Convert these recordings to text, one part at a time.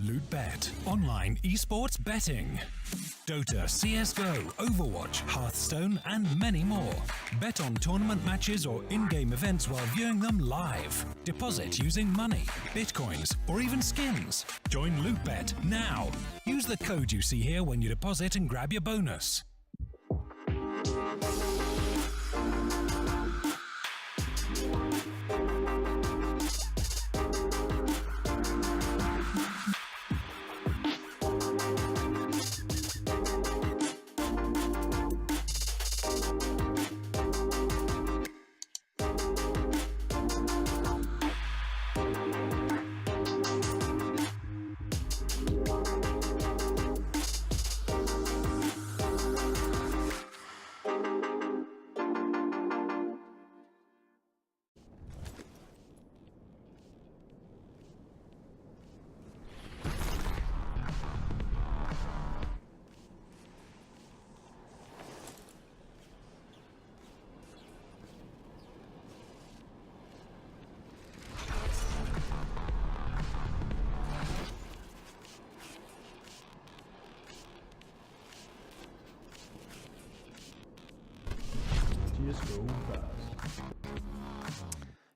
LootBet, online esports betting. Dota, CSGO, Overwatch, Hearthstone, and many more. Bet on tournament matches or in-game events while viewing them live. Deposit using money, bitcoins, or even skins. Join LootBet now. Use the code you see here when you deposit and grab your bonus.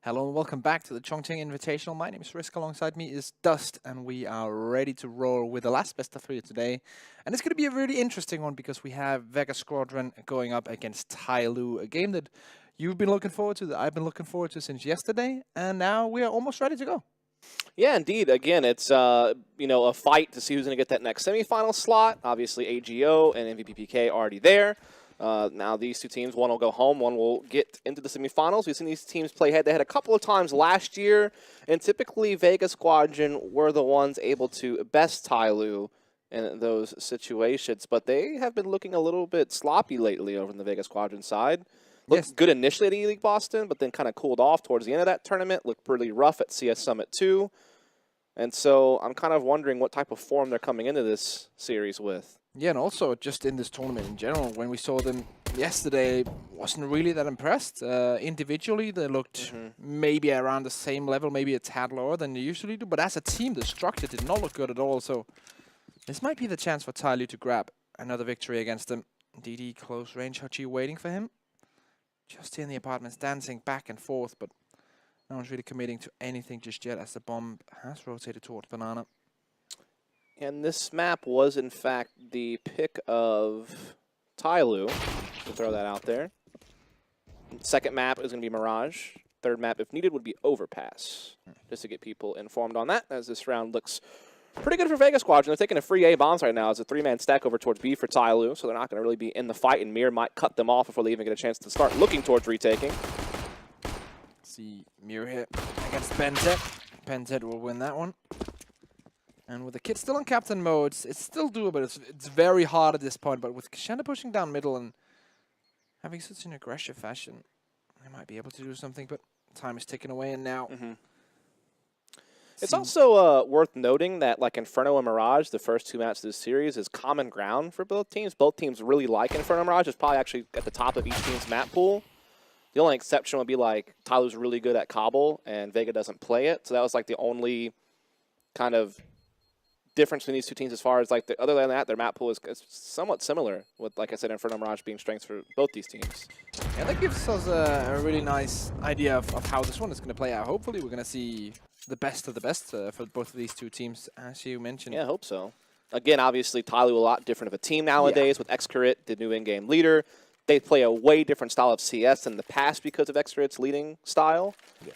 Hello and welcome back to the Chongqing Invitational. My name is Risk. Alongside me is Dust, and we are ready to roll with the last best of 3 today. And it's going to be a really interesting one because we have Vega Squadron going up against Tyloo, a game that you've been looking forward to, that I've been looking forward to since yesterday, and now we are almost ready to go. Yeah, indeed. Again, it's a fight to see who's going to get that next semifinal slot. Obviously, AGO and MVPPK already there. Now these two teams, one will go home, one will get into the semifinals. We've seen these teams play head-to-head a couple of times last year, and typically Vega Squadron were the ones able to best Tyloo in those situations, but they have been looking a little bit sloppy lately over on the Vega Squadron side. Looked good initially at E-League Boston, but then kind of cooled off towards the end of that tournament. Looked pretty rough at CS Summit 2. And so I'm kind of wondering what type of form they're coming into this series with. Yeah, and also just in this tournament in general, when we saw them yesterday, wasn't really that impressed. Individually, they looked maybe around the same level, maybe a tad lower than they usually do. But as a team, the structure did not look good at all. So this might be the chance for Tyloo to grab another victory against them. DD close range, Hachi waiting for him. Just here in the apartments, dancing back and forth, but no one's really committing to anything just yet as the bomb has rotated towards Banana. And this map was, in fact, the pick of Tyloo. To throw that out there. Second map is going to be Mirage. Third map, if needed, would be Overpass. Just to get people informed on that, as this round looks pretty good for Vega Squadron. They're taking a free A bombs right now. It's a 3-man stack over towards B for Tyloo, so they're not going to really be in the fight, and Mir might cut them off before they even get a chance to start looking towards retaking. See Mir here against Pentet. Pentet will win that one. And with the kid still in captain mode, it's still doable. It's very hard at this point, but with Kashanda pushing down middle and having such an aggressive fashion, they might be able to do something, but time is ticking away, and now... It's also worth noting that, like Inferno and Mirage, the first 2 maps of this series, is common ground for both teams. Both teams really like Inferno and Mirage. It's probably actually at the top of each team's map pool. The only exception would be, like, Tyloo's really good at Cobble, and Vega doesn't play it. So that was, like, the only kind of difference between these two teams as far as, like, other than that, their map pool is somewhat similar with, like I said, Inferno and Mirage being strengths for both these teams. Yeah, that gives us a really nice idea of how this one is going to play out. Hopefully we're going to see the best of the best for both of these two teams, as you mentioned. Yeah, I hope so. Again, obviously, Tyloo a lot different of a team nowadays with Xcaret, the new in-game leader. They play a way different style of CS than the past because of Xcaret's leading style. Yeah.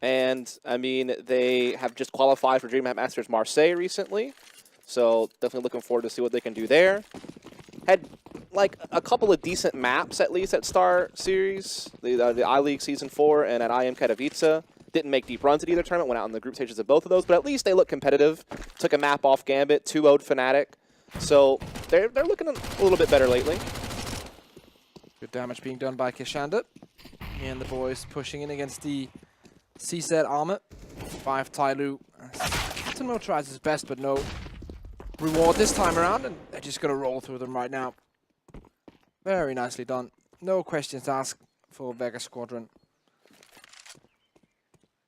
And, I mean, they have just qualified for DreamHack Masters Marseille recently. So, definitely looking forward to see what they can do there. Had, like, a couple of decent maps, at least, at Star Series. The I-League Season 4 and at IM Katowice. Didn't make deep runs at either tournament. Went out in the group stages of both of those. But at least they look competitive. Took a map off Gambit. 2-0'd Fnatic. So, they're looking a little bit better lately. Good damage being done by Kashanda. And the boys pushing in against the CZ armor. 5 Tyloo. Captain Mo tries his best, but no reward this time around, and they're just going to roll through them right now. Very nicely done. No questions asked for Vega Squadron.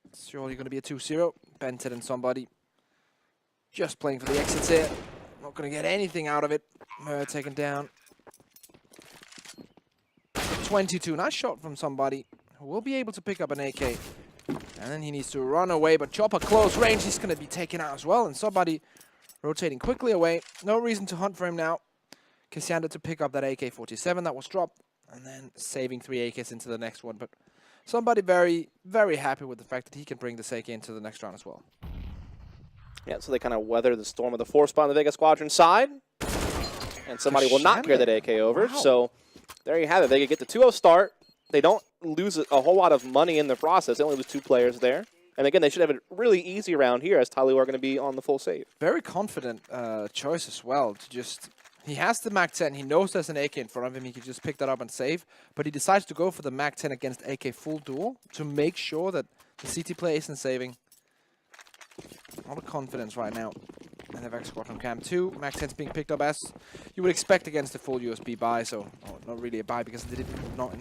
It's surely going to be a 2-0. Bented and somebody. Just playing for the exits here. Not going to get anything out of it. Taken down. 22. Nice shot from somebody who will be able to pick up an AK. And then he needs to run away, but Chopper close range. He's going to be taken out as well. And somebody rotating quickly away. No reason to hunt for him now. Cassandra to pick up that AK-47 that was dropped. And then saving 3 AKs into the next one. But somebody very, very happy with the fact that he can bring this AK into the next round as well. Yeah, so they kind of weather the storm of the 4 spot on the Vega Squadron side. And somebody will not carry that AK over. Wow. So there you have it. Vega get the 2-0 start. They don't lose a whole lot of money in the process. They only lose 2 players there. And again, they should have a really easy round here as Tyloo are going to be on the full save. Very confident choice as well to just... He has the MAC-10. He knows there's an AK in front of him. He can just pick that up and save. But he decides to go for the MAC-10 against AK full duel to make sure that the CT player isn't saving. A lot of confidence right now. And the Vega Squadron Cam 2. MAC-10's being picked up as you would expect against the full USB buy. So, not really a buy because they did not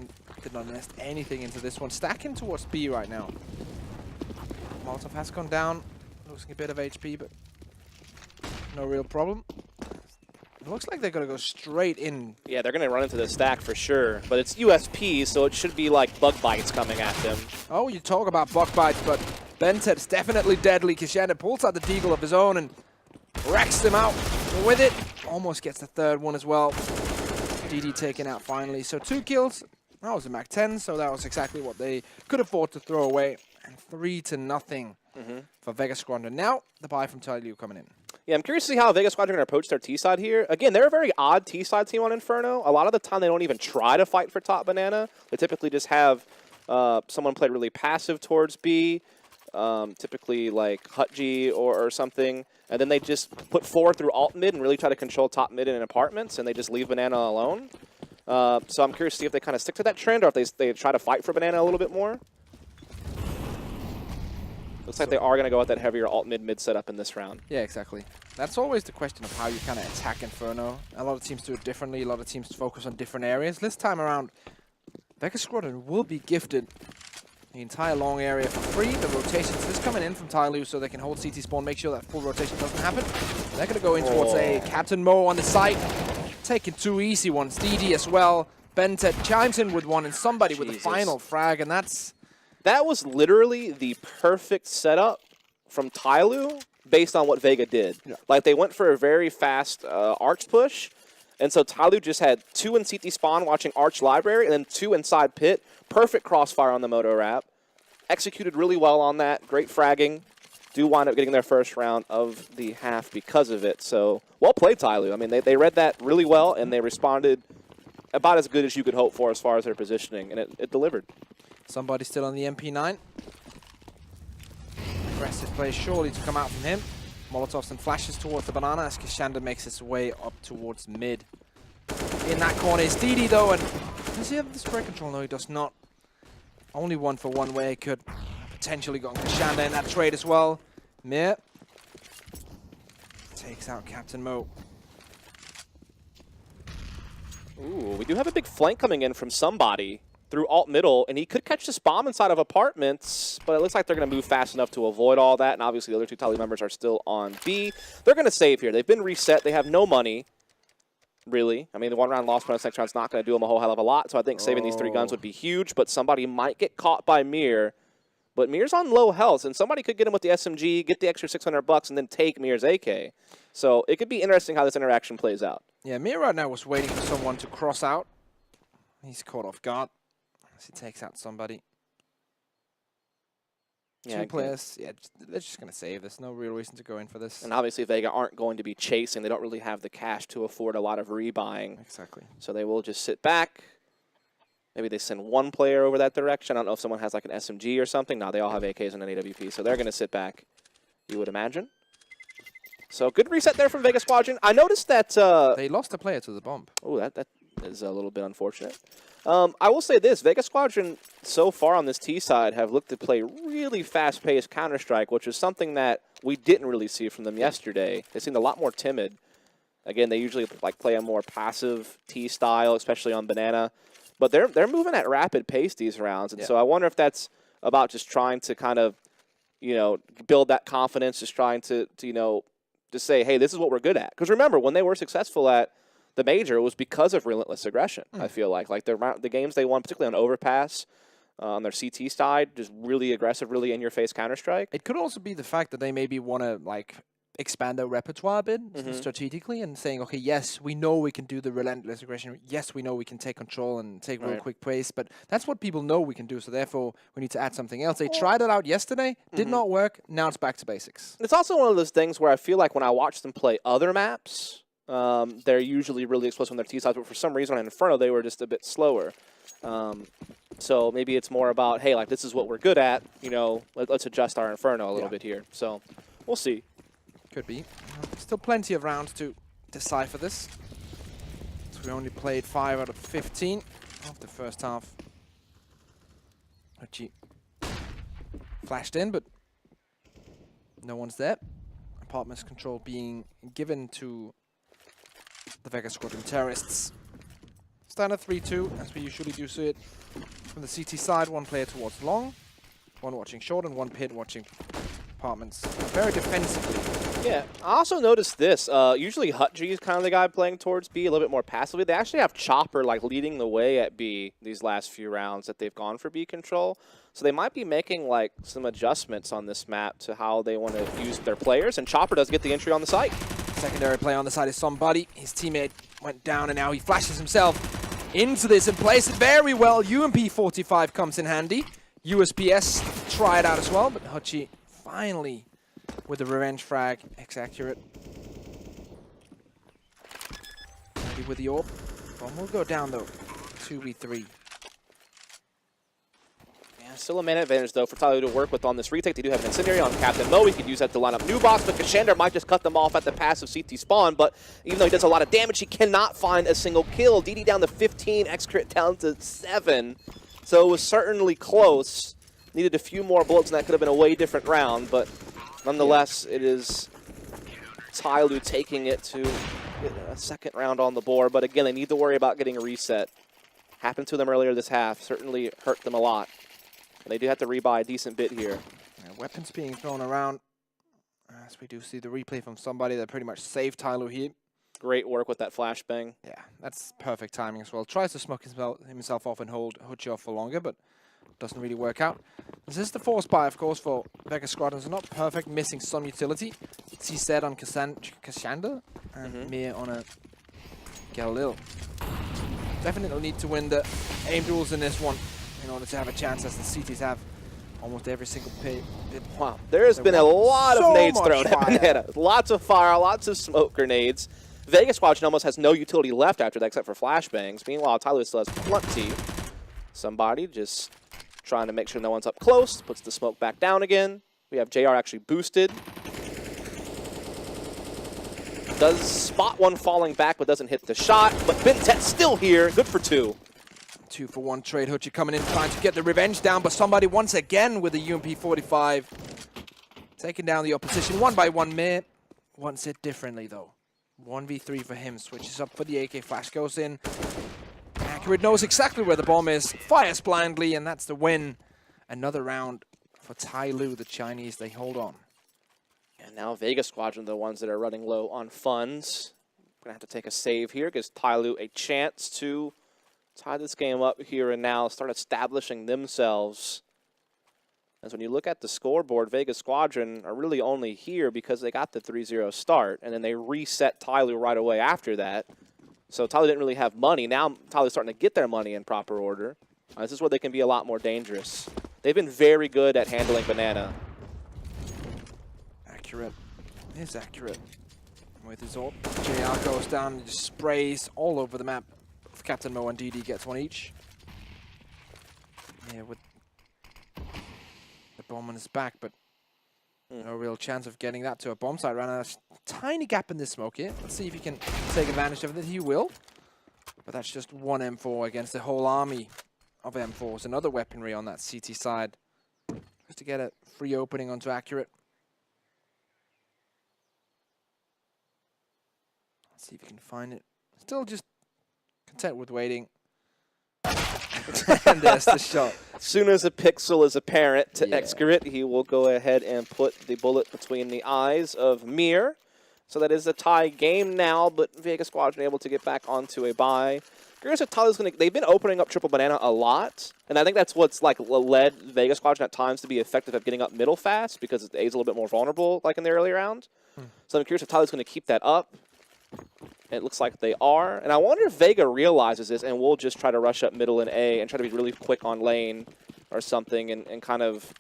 invest anything into this one. Stacking towards B right now. Molotov has gone down. Losing a bit of HP, but no real problem. It looks like they're going to go straight in. Yeah, they're going to run into the stack for sure. But it's USP, so it should be like bug bites coming at them. Oh, you talk about bug bites, but Bentet's definitely deadly. Kishanda pulls out the deagle of his own and wrecks them out with it. Almost gets the 3rd one as well. DD taken out finally. So 2 kills. That was a MAC-10, so that was exactly what they could afford to throw away. And 3-0 for Vega Squadron. Now, the buy from Tyloo coming in. Yeah, I'm curious to see how Vega Squadron are going to approach their T-side here. Again, they're a very odd T-side team on Inferno. A lot of the time, they don't even try to fight for top banana. They typically just have someone play really passive towards B, typically like Hutji or something, and then they just put 4 through alt mid and really try to control top mid in apartments, and they just leave banana alone. So I'm curious to see if they kind of stick to that trend or if they try to fight for banana a little bit more. Looks like they are going to go with that heavier alt mid setup in this round. Yeah, exactly. That's always the question of how you kind of attack Inferno. A lot of teams do it differently. A lot of teams focus on different areas. This time around, Vega Squadron will be gifted the entire long area for free. The rotations is coming in from Tyloo so they can hold CT spawn, make sure that full rotation doesn't happen. They're going to go in towards a Captain Mo on the site. Taking 2 easy ones. DD as well. Bentet chimes in with one and somebody with the final frag, and that's... That was literally the perfect setup from Tyloo based on what Vega did. Yeah. Like, they went for a very fast arch push, and so Tyloo just had 2 in CT spawn watching arch library, and then 2 inside pit. Perfect crossfire on the moto wrap. Executed really well on that. Great fragging. Do wind up getting their first round of the half because of it. So, well played, Tyloo. I mean, they read that really well, and they responded about as good as you could hope for as far as their positioning, and it delivered. Somebody still on the MP9. Aggressive play surely to come out from him. Molotovs and flashes towards the banana as Kishanda makes his way up towards mid. In that corner is DD though, and does he have the spray control? No, he does not. Only 1 for 1 way could potentially go on Kishanda in that trade as well. Mir takes out Captain Mo. Ooh, we do have a big flank coming in from somebody through alt middle, and he could catch this bomb inside of apartments, but it looks like they're going to move fast enough to avoid all that, and obviously the other 2 Tyloo members are still on B. They're going to save here. They've been reset. They have no money, really. I mean, the 1 round loss bonus next round's not going to do them a whole hell of a lot, so I think saving these 3 guns would be huge, but somebody might get caught by Mir. But Mir's on low health, and somebody could get him with the SMG, get the extra $600, and then take Mir's AK. So it could be interesting how this interaction plays out. Yeah, Mir right now was waiting for someone to cross out. He's caught off guard as he takes out somebody. Yeah, 2 players. Yeah, they're just going to save. There's no real reason to go in for this. And obviously Vega aren't going to be chasing. They don't really have the cash to afford a lot of rebuying. Exactly. So they will just sit back. Maybe they send 1 player over that direction. I don't know if someone has like an SMG or something. No, they all have AKs and an AWP, so they're going to sit back, you would imagine. So good reset there from Vega Squadron. I noticed that... they lost a player to the bomb. Oh, that is a little bit unfortunate. I will say this. Vega Squadron, so far on this T side, have looked to play really fast-paced Counter-Strike, which is something that we didn't really see from them yesterday. They seemed a lot more timid. Again, they usually like play a more passive T style, especially on Banana. But they're moving at rapid pace these rounds, and so I wonder if that's about just trying to kind of, you know, build that confidence, just trying to you know, to say, hey, this is what we're good at. Because remember, when they were successful at the major, it was because of relentless aggression, I feel like. Like the games they won, particularly on Overpass, on their CT side, just really aggressive, really in-your-face Counter-Strike. It could also be the fact that they maybe want to, like, expand their repertoire a bit strategically and saying, okay, yes, we know we can do the relentless aggression. Yes, we know we can take control and take real quick plays, but that's what people know we can do, so therefore we need to add something else. They tried it out yesterday, did not work, now it's back to basics. It's also one of those things where I feel like when I watch them play other maps, they're usually really explosive on their T-sides, but for some reason on Inferno, they were just a bit slower. So maybe it's more about, hey, like, this is what we're good at, you know, let's adjust our Inferno a little bit here. So we'll see. Could be. Still plenty of rounds to decipher this. So we only played 5 out of 15 of the first half. Archie flashed in, but no one's there. Apartments control being given to the Vega Squadron terrorists. Standard 3-2, as we usually do see it. From the CT side, one player towards long, one watching short, and one pit watching apartments. Very defensively. Yeah, I also noticed this. Usually Hutji is kind of the guy playing towards B a little bit more passively. They actually have Chopper like leading the way at B these last few rounds that they've gone for B control. So they might be making like some adjustments on this map to how they want to use their players. And Chopper does get the entry on the site. Secondary play on the side is somebody. His teammate went down and now he flashes himself into this and plays it very well. UMP 45 comes in handy. USPS try it out as well, but Hutji finally with the revenge frag, X-accurate. Maybe with the orb. Bomb will go down though. 2v3. Yeah, still a man advantage though for Tyloo to work with on this retake. They do have an incendiary on Captain Mo. He could use that to line up new bots, but Kashander might just cut them off at the passive CT spawn. But even though he does a lot of damage, he cannot find a single kill. DD down to 15, X-crit down to 7. So it was certainly close. Needed a few more bullets, and that could have been a way different round, but nonetheless, it is Tyloo taking it to a second round on the board. But again, they need to worry about getting a reset. Happened to them earlier this half. Certainly hurt them a lot. And they do have to rebuy a decent bit here. Yeah, weapons being thrown around. As we do see the replay from somebody that pretty much saved Tyloo here. Great work with that flashbang. Yeah, that's perfect timing as well. Tries to smoke himself off and hold Hutji off for longer, but doesn't really work out. This is the force buy, of course, for Vega Squadron. It's not perfect, missing some utility. CZ on Kashander and Mir on a Galil. Definitely need to win the aim duels in this one in order to have a chance, as the CTs have almost every single pit. Wow, there has been a lot of nades thrown at Banana. Lots of fire, lots of smoke grenades. Vega Squadron almost has no utility left after that except for flashbangs. Meanwhile, Tyloo still has plenty. Somebody just trying to make sure no one's up close. Puts the smoke back down again. We have JR actually boosted. Does spot one falling back, but doesn't hit the shot. But Bintet's still here. Good for 2. 2-for-1 trade. Hutji coming in, trying to get the revenge down, but somebody once again with a UMP 45. Taking down the opposition one by one. Mir wants it differently, though. 1v3 for him. Switches up for the AK. Flash goes in. Accurate knows exactly where the bomb is, fires blindly, and that's the win. Another round for Tyloo, the Chinese, they hold on. And now Vega Squadron, the ones that are running low on funds. Gonna have to take a save here, gives Tyloo a chance to tie this game up here and now, start establishing themselves. As when you look at the scoreboard, Vega Squadron are really only here because they got the 3-0 start, and then they reset Tyloo right away after that. So Tyloo didn't really have money. Now Tyloo's starting to get their money in proper order. This is where they can be a lot more dangerous. They've been very good at handling Banana. Accurate. It is accurate. With his ult, JR goes down and just sprays all over the map. Captain Mo and DD gets one each. Yeah, with the bomb on his back, but no real chance of getting that to a bomb site. Ran a tiny gap in this smoke here. Let's see if he can take advantage of it. He will. But that's just one M4 against the whole army of M4s. Another weaponry on that CT side. Just to get a free opening onto Accurate. Let's see if he can find it. Still just content with waiting. And there's the shot. As soon as a pixel is apparent to Excurate, he will go ahead and put the bullet between the eyes of Mir. So that is a tie game now, but Vega Squadron able to get back onto a bye. Curious if Tyloo's going to... They've been opening up Triple Banana a lot, and I think that's what's like led Vega Squadron at times to be effective at getting up middle fast, because A's a little bit more vulnerable like in the early round. So I'm curious if Tyloo's going to keep that up. It looks like they are. And I wonder if Vega realizes this and will just try to rush up middle in A and try to be really quick on lane or something and kind of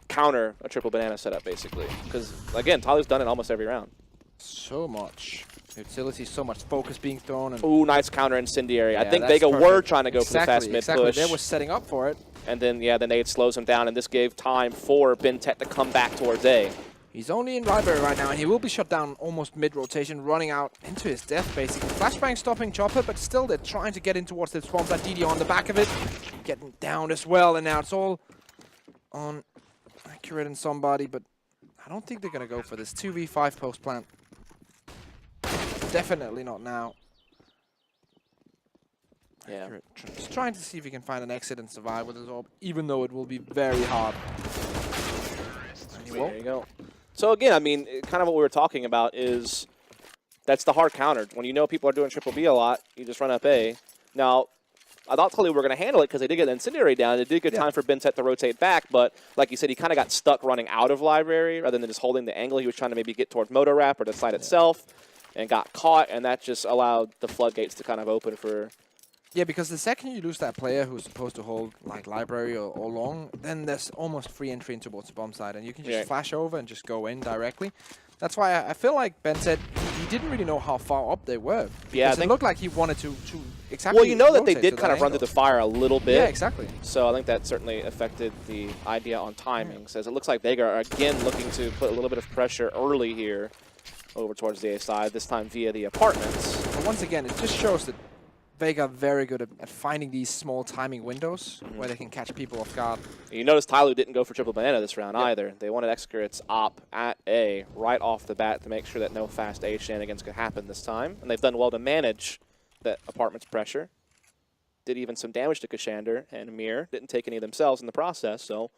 counter a Triple Banana setup, basically. Because, again, Tyloo's done it almost every round. So much utility, so much focus being thrown. And ooh, nice counter incendiary. yeah, I think Vega were trying to go for the fast mid push. They were setting up for it. And then, yeah, the nade slows him down, and this gave time for Bentet to come back towards A. He's only in library right now, and he will be shut down almost mid-rotation, running out into his death, basically. Flashbang stopping Chopper, but still they're trying to get in towards the swamp. That DD on the back of it, getting down as well, and now it's all on Accurate and somebody, but I don't think they're going to go for this 2v5 post-plant. Definitely not now. Yeah. Accurate, just trying to see if he can find an exit and survive with his orb, even though it will be very hard. There you go. So again, I mean, kind of what we were talking about is that's the hard counter. When you know people are doing Triple B a lot, you just run up A. Now, I thought Tyloo were going to handle it because they did get an incendiary down. It did get time for Bentet to rotate back, but like you said, he kind of got stuck running out of library rather than just holding the angle. He was trying to maybe get towards Moto Wrap or the site itself and got caught, and that just allowed the floodgates to kind of open for... Yeah, because the second you lose that player who's supposed to hold like library or long, then there's almost free entry in towards the bomb side, and you can just flash over and just go in directly. That's why I feel like Ben said he didn't really know how far up they were. Yeah, it looked like he wanted to exactly. Well, you know that they did kind kind of run through the fire a little bit. Yeah, exactly. So I think that certainly affected the idea on timing. As it looks like Vega are again looking to put a little bit of pressure early here over towards the A side, this time via the apartments. But once again, it just shows that Vega are very good at finding these small timing windows where they can catch people off guard. You notice Tyloo didn't go for Triple Banana this round either. They wanted Excurate's op at A right off the bat to make sure that no fast A shenanigans could happen this time. And they've done well to manage that apartment's pressure. Did even some damage to Kashander and Mir. Didn't take any themselves in the process, so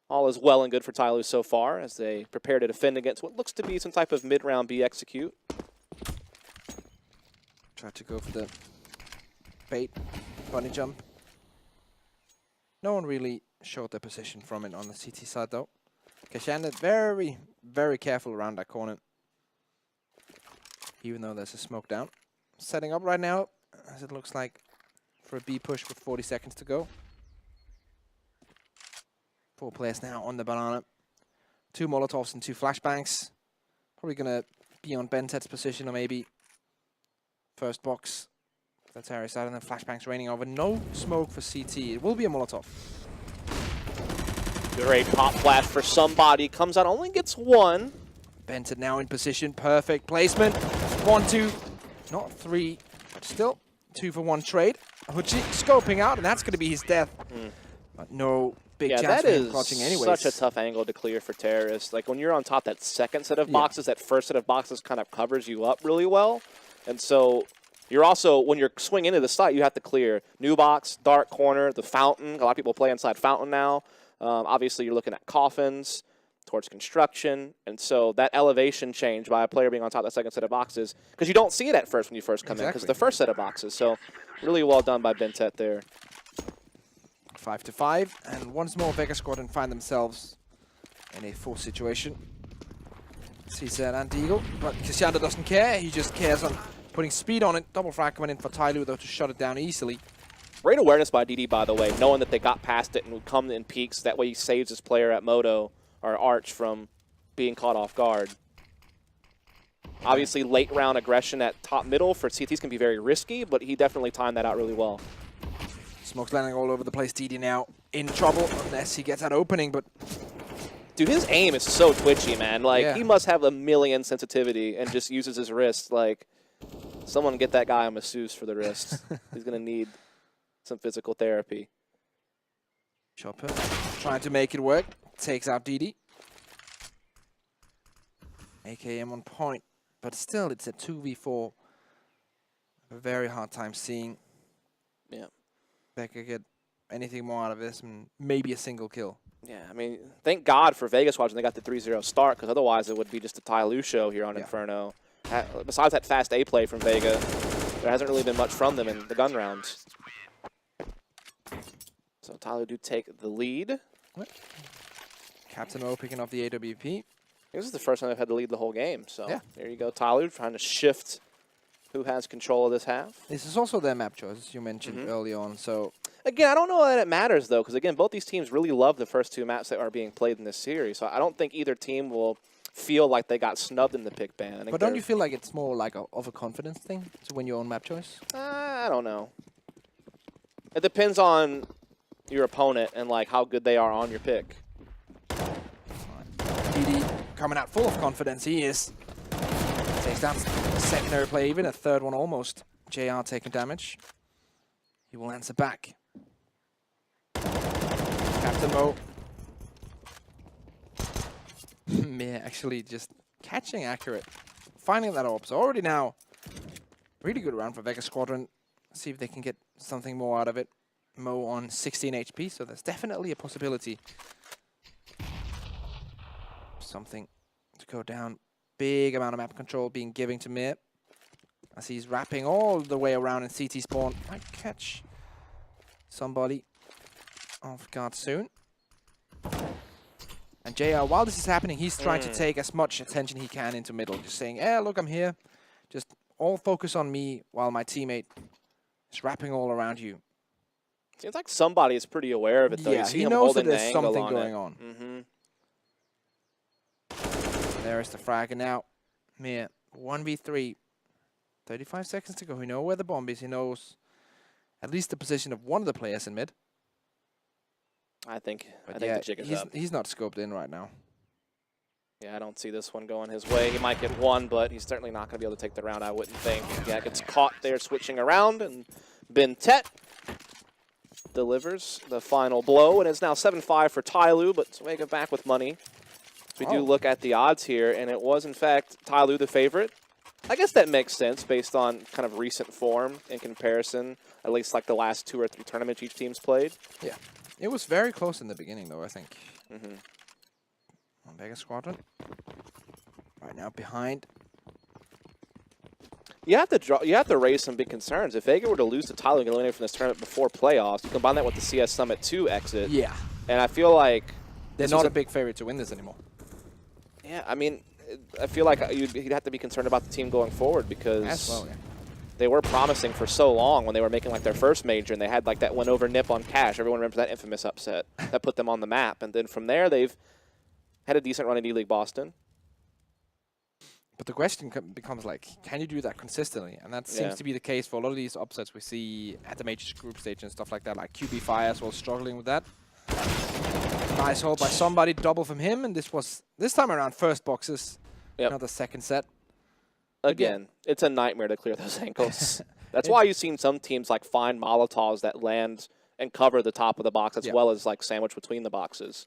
all is well and good for Tyloo so far as they prepare to defend against what looks to be some type of mid-round B execute. Try to go for the bait, bunny jump. No one really showed their position from it on the CT side though. Kashander very, very careful around that corner. Even though there's a smoke down. Setting up right now, as it looks like, for a B push with 40 seconds to go. 4 players now on the banana. 2 Molotovs and 2 flashbangs. Probably gonna be on Bentet's position or maybe first box. That's area side, and then flashbangs raining over. No smoke for CT. It will be a Molotov. Great pop flash for somebody. Comes out, only gets 1. Bentet now in position. Perfect placement. 1, 2, not 3, but still 2 for 1 trade. Huchi scoping out, and that's going to be his death. But no big chance for him clutching anyways. Such a tough angle to clear for Terrorists. Like when you're on top, that second set of boxes, that first set of boxes kind of covers you up really well. And so you're also, when you're swinging into the site, you have to clear new box, dark corner, the fountain. A lot of people play inside fountain now. Obviously, you're looking at coffins towards construction. And so that elevation change by a player being on top of that second set of boxes, because you don't see it at first when you first come in, because the first set of boxes. So really well done by Bentet there. 5 to 5, and once more Vega Squadron find themselves in a full situation. CZ and Deagle, but Kashander doesn't care. He just cares on putting speed on it. Double frag coming in for Tyloo, though, to shut it down easily. Great awareness by DD, by the way, knowing that they got past it and would come in peaks. That way he saves his player at Moto or Arch from being caught off guard. Obviously, late round aggression at top middle for CTs can be very risky, but he definitely timed that out really well. Smoke's landing all over the place. DD now in trouble unless he gets that opening, but dude, his aim is so twitchy, man. Like, he must have a million sensitivity and just uses his wrist. Like, someone get that guy a masseuse for the wrist. He's going to need some physical therapy. Chopper trying to make it work. Takes out DD. AKM on point. But still, it's a 2v4. A very hard time seeing. Yeah. Vega get anything more out of this, and maybe a single kill. Yeah, I mean, thank God for Vega Squadron they got the 3-0 start, because otherwise it would be just a Tyloo show here on Inferno. Besides that fast A play from Vega, there hasn't really been much from them in the gun rounds. So Tyloo do take the lead. Captain O picking up the AWP. This is the first time they've had the lead the whole game. So Yeah. there you go, Tyloo trying to shift who has control of this half. This is also their map choice, as you mentioned early on. So Again, I don't know that it matters, though, because, again, both these teams really love the first two maps that are being played in this series. So I don't think either team will feel like they got snubbed in the pick ban. but don't you feel like it's more like of a confidence thing to win your own map choice? I don't know. It depends on your opponent and, like, how good they are on your pick. DD coming out full of confidence. He is. Takes down a secondary play, even a third one almost. JR taking damage. He will answer back. Captain Mo. Yeah, actually just catching accurate. Finding that orb. So already now, really good round for Vega Squadron. See if they can get something more out of it. Mo on 16 HP, so there's definitely a possibility. Something to go down. Big amount of map control being given to Mir. As he's wrapping all the way around in CT spawn. Might catch somebody off guard soon. And JR, while this is happening, he's trying to take as much attention he can into middle. Just saying, look, I'm here. Just all focus on me while my teammate is wrapping all around you. Seems like somebody is pretty aware of it, though. Yeah, you see he him knows that holding the there's angle something on going it. on. There is the frag, and now Mir 1v3. 35 seconds to go. He knows where the bomb is. He knows at least the position of one of the players in mid. I think But the jig is up. he's not scoped in right now. Yeah, I don't see this one going his way. He might get one, but he's certainly not going to be able to take the round, I wouldn't think. Yeah, gets caught there switching around, and Ben Tet delivers the final blow, and it's now 7-5 for Tyloo, but Vega back with money. We do look at the odds here, and it was, in fact, Tyloo the favorite. I guess that makes sense based on kind of recent form in comparison, at least like the last 2 or 3 tournaments each team's played. Yeah. It was very close in the beginning, though, I think. On Vega Squadron. Right now behind. You have to raise some big concerns. If Vega were to lose to Tyloo and get eliminated from this tournament before playoffs, you combine that with the CS Summit 2 exit. Yeah. And I feel like They're not a big favorite to win this anymore. Yeah, I mean, I feel like you'd have to be concerned about the team going forward because they were promising for so long when they were making like their first major, and they had like that win over Nip on Cash. Everyone remembers that infamous upset that put them on the map. And then from there, they've had a decent run in D-League Boston. But the question becomes like, can you do that consistently? And that seems to be the case for a lot of these upsets we see at the major group stage and stuff like that. Like QB Fire as well, struggling with that. Nice hold by somebody, double from him, and this time around first boxes. Another second set. Again, it's a nightmare to clear those ankles. That's why you've seen some teams like find Molotovs that land and cover the top of the box as well as like sandwich between the boxes.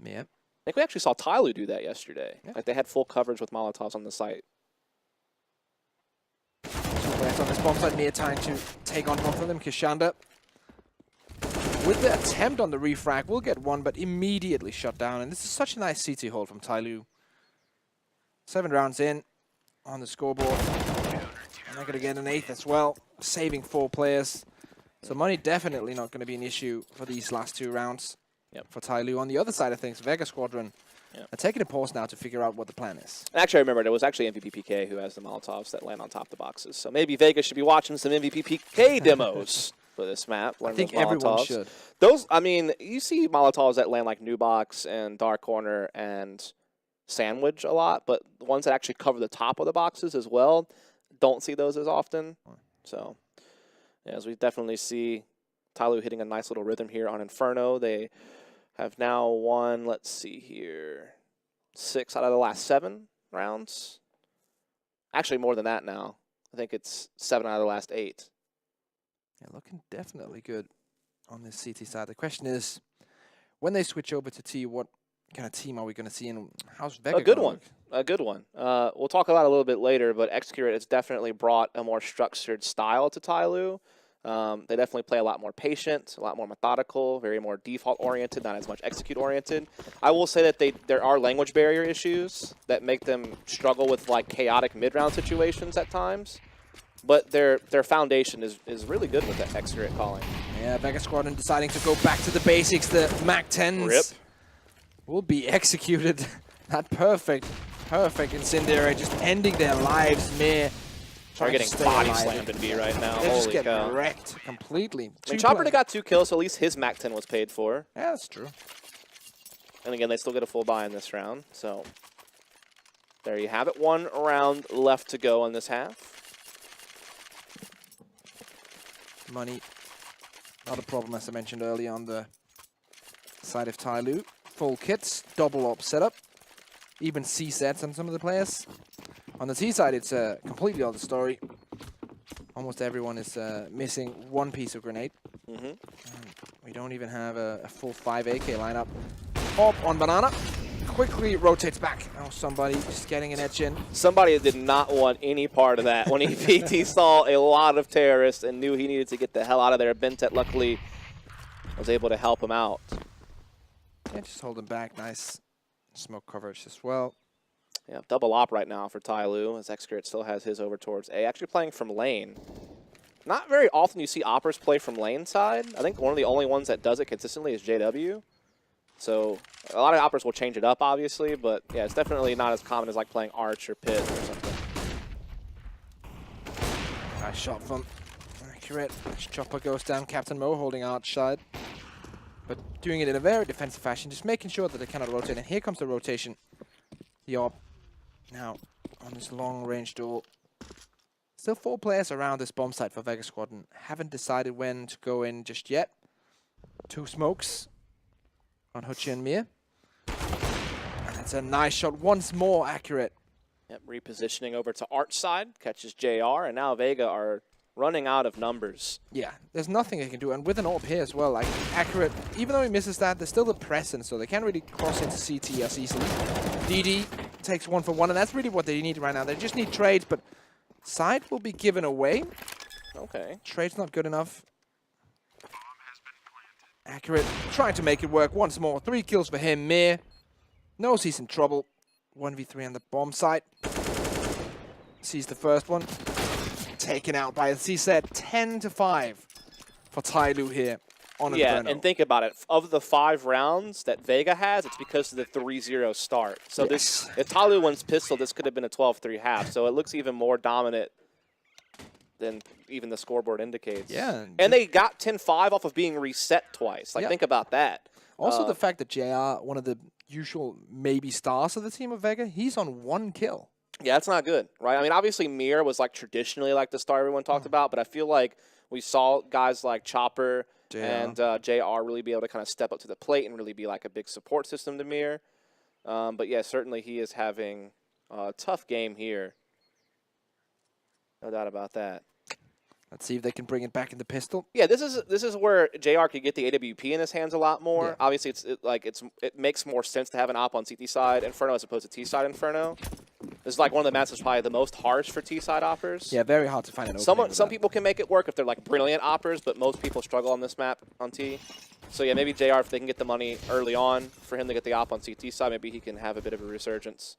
Yeah. I think we actually saw Tyloo do that yesterday. Like they had full coverage with Molotovs on the site. On this bomb side, Mir trying to take on both of them. Kishanda with the attempt on the refrag will get one, but immediately shut down. And this is such a nice CT hold from Tyloo. 7 rounds in on the scoreboard. And they're going to get an 8th as well, saving 4 players. So money definitely not going to be an issue for these last 2 rounds for Tyloo. On the other side of things, Vega Squadron are taking a pause now to figure out what the plan is. Actually, I remembered it was actually MVP who has the Molotovs that land on top of the boxes. So maybe Vega should be watching some MVP demos for this map. I think everyone should. Those, I mean, you see Molotovs that land like New Box and Dark Corner and Sandwich a lot, but the ones that actually cover the top of the boxes as well, don't see those as often. So, yeah, as we definitely see Tyloo hitting a nice little rhythm here on Inferno. They have now won, let's see here, 6 out of the last 7 rounds. Actually, more than that now. I think it's 7 out of the last 8. Yeah, looking definitely good on this CT side. The question is, when they switch over to T, what kind of team are we going to see, and how's Vega? A good one. A good one. We'll talk about it a little bit later, but Xcurate has definitely brought a more structured style to Tyloo. They definitely play a lot more patient, a lot more methodical, very more default-oriented, not as much execute-oriented. I will say that there are language barrier issues that make them struggle with like chaotic mid-round situations at times. But their foundation is really good with that accurate calling. Yeah, Vega Squadron deciding to go back to the basics. The MAC-10s Rip. will be executed. That perfect incendiary, just ending their lives. Mere They're getting body slammed in B right now. They're just Holy getting cow. wrecked completely. I mean, Chopper got 2 kills, so at least his MAC-10 was paid for. Yeah, that's true. And again, they still get a full buy in this round. So there you have it. 1 round left to go in this half. Money, not a problem, as I mentioned earlier, on the side of Tyloo. Full kits, double op setup, even C sets on some of the players. On the T side, it's a completely other story. Almost everyone is missing 1 piece of grenade. We don't even have a full 5 AK lineup. Op on Banana, quickly rotates back. Oh, somebody just getting an edge in. Somebody did not want any part of that when he saw a lot of terrorists and knew he needed to get the hell out of there. Bentet luckily was able to help him out. Yeah, just hold him back. Nice smoke coverage as well. Yeah, double op right now for Tyloo, as Xcrit still has his over towards A. Actually playing from lane. Not very often you see oppers play from lane side. I think one of the only ones that does it consistently is JW. So a lot of oppers will change it up, obviously, but yeah, it's definitely not as common as like playing Arch or Pit or something. Nice shot from Accurate. Chopper goes down. Captain Mo holding Arch side, but doing it in a very defensive fashion, just making sure that they cannot rotate. And here comes the rotation. The op now on this long-range duel. Still 4 players around this bomb site for Vega Squadron. Haven't decided when to go in just yet. 2 smokes on Huchi and Mir. And that's a nice shot. Once more Accurate. Yep, repositioning over to Arch side, catches JR, and now Vega are running out of numbers. Yeah, there's nothing they can do. And with an AWP here as well, like Accurate, even though he misses that, there's still the presence, so they can't really cross into CT as easily. DD takes 1 for 1, and that's really what they need right now. They just need trades, but side will be given away. Okay. Trade's not good enough. Accurate, trying to make it work once more. 3 kills for him. Mir knows he's in trouble. 1v3 on the bomb site. Sees the first one. Taken out by, as he said, 10-5 for Tyloo here on Inferno. Yeah, and think about it. Of the 5 rounds that Vega has, it's because of the 3-0 start. So Yes. if Tyloo wins pistol, this could have been a 12-3 half. So it looks even more dominant than even the scoreboard indicates. Yeah. And they got 10-5 off of being reset twice. Like, Yeah. think about that. Also, the fact that JR, one of the usual maybe stars of the team of Vega, he's on 1 kill. Yeah, that's not good, right? I mean, obviously, Mir was like traditionally like the star everyone talked about, but I feel like we saw guys like Chopper and JR really be able to kind of step up to the plate and really be like a big support system to Mir. But yeah, certainly he is having a tough game here. No doubt about that. Let's see if they can bring it back in the pistol. Yeah, this is where JR could get the AWP in his hands a lot more. Yeah. Obviously, it makes more sense to have an op on CT side Inferno as opposed to T side Inferno. This is like one of the maps that's probably the most harsh for T side oppers. Yeah, very hard to find an opening. Some people can make it work if they're like brilliant oppers, but most people struggle on this map on T. So yeah, maybe JR, if they can get the money early on for him to get the op on CT side, maybe he can have a bit of a resurgence.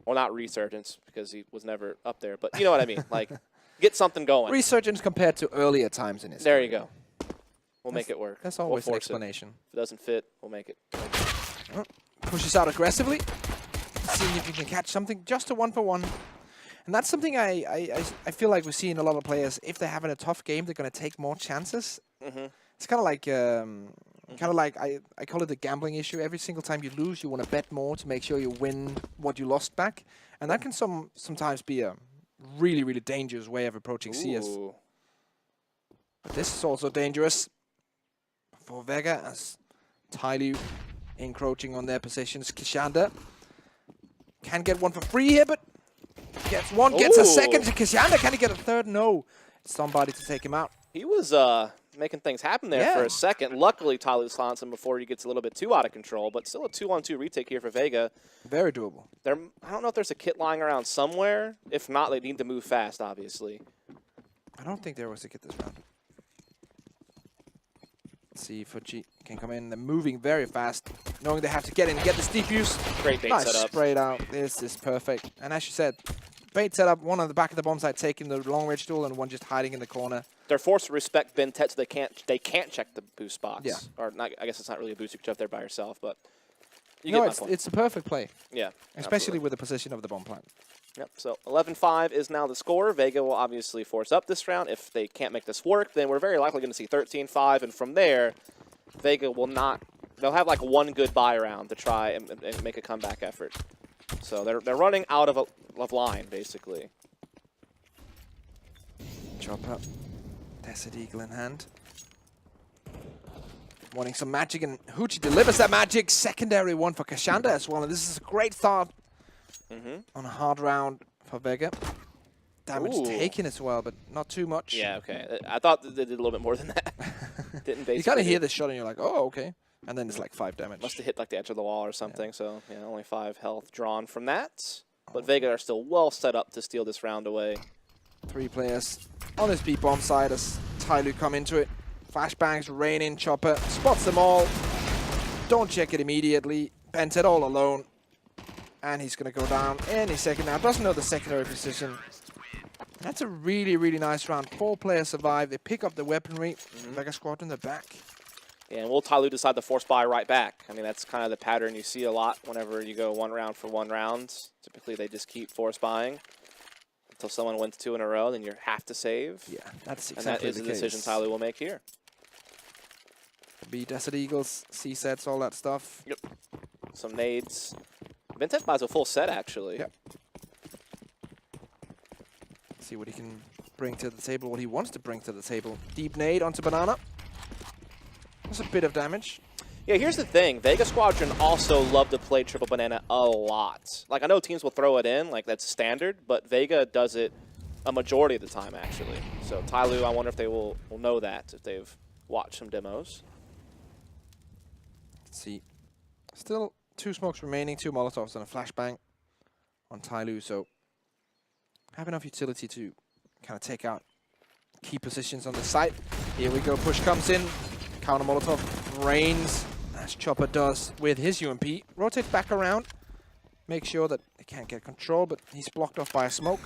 Well, not resurgence because he was never up there, but you know what I mean. Like, get something going. Resurgence compared to earlier times in his There career. you go. We'll make it work. That's We'll always an force it. explanation. If it doesn't fit, we'll make it. Pushes out aggressively. Seeing if you can catch something. Just a 1 for 1. And that's something I feel like we see in a lot of players. If they're having a tough game, they're going to take more chances. It's kind of like I call it the gambling issue. Every single time you lose, you want to bet more to make sure you win what you lost back. And that can sometimes be a really, really dangerous way of approaching CS. Ooh. But this is also dangerous for Vega as Tyloo encroaching on their positions. Kishanda can get 1 for free here, but gets 1, gets a second to Kishanda. Can he get a third? No. Somebody to take him out. He was making things happen there for a second. Luckily, Tyloo silenced him before he gets a little bit too out of control, but still a 2-on-2 retake here for Vega. Very doable. I don't know if there's a kit lying around somewhere. If not, they need to move fast, obviously. I don't think there was a kit this round. Let's see if Fuji can come in. They're moving very fast, knowing they have to get in, get this defuse. Great bait Nice setup. sprayed out. This is perfect. And as you said, bait setup, one on the back of the bomb site taking the long range tool and one just hiding in the corner. They're forced to respect Bentet, so they can't check the boost box. Yeah. Or not, I guess it's not really a boost you can jump there by yourself, but you No, get my point. it's a perfect play, Yeah. especially absolutely. with the position of the bomb plant. Yep, so 11-5 is now the score. Vega will obviously force up this round. If they can't make this work, then we're very likely going to see 13-5, and from there, Vega will not... They'll have like one good buy round to try and make a comeback effort. So they're running out of line, basically. Chop up. Desert Eagle in hand. Wanting some magic, and Hoochie delivers that magic. Secondary one for Kashanda as well, and this is a great start on a hard round for Vega. Damage Ooh. taken as well, but not too much. Yeah, okay. I thought they did a little bit more than that. Didn't basically. You kind of hear this shot and you're like, oh, okay. And then it's like 5 damage. Must have hit like the edge of the wall or something, so yeah, only 5 health drawn from that. But Vega are still well set up to steal this round away. 3 players on his B bomb side as Tyloo come into it. Flashbangs rain in. Chopper spots them all. Don't check it immediately. Bentet all alone. And he's going to go down any second now. Doesn't know the secondary position. That's a really, really nice round. 4 players survive. They pick up the weaponry. Vega squad in the back. Yeah, and will Tyloo decide to force buy right back? I mean, that's kind of the pattern you see a lot whenever you go 1 round for 1 round. Typically, they just keep force buying until someone wins 2 in a row, then you have to save. Yeah, that's exactly and that is the decision Tyloo will make here. B Desert Eagles, C sets, all that stuff. Yep. Some nades. Bentet buys a full set, actually. Yep. See what he can bring to the table, what he wants to bring to the table. Deep nade onto Banana. That's a bit of damage. Yeah, here's the thing. Vega Squadron also love to play triple banana a lot. Like, I know teams will throw it in, like that's standard, but Vega does it a majority of the time, actually. So Tyloo, I wonder if they will know that, if they've watched some demos. Let's see. Still 2 smokes remaining, 2 Molotovs and a flashbang on Tyloo, so have enough utility to kind of take out key positions on the site. Here we go, push comes in. Counter Molotov rains, as Chopper does with his UMP. Rotates back around, make sure that they can't get control, but he's blocked off by a smoke.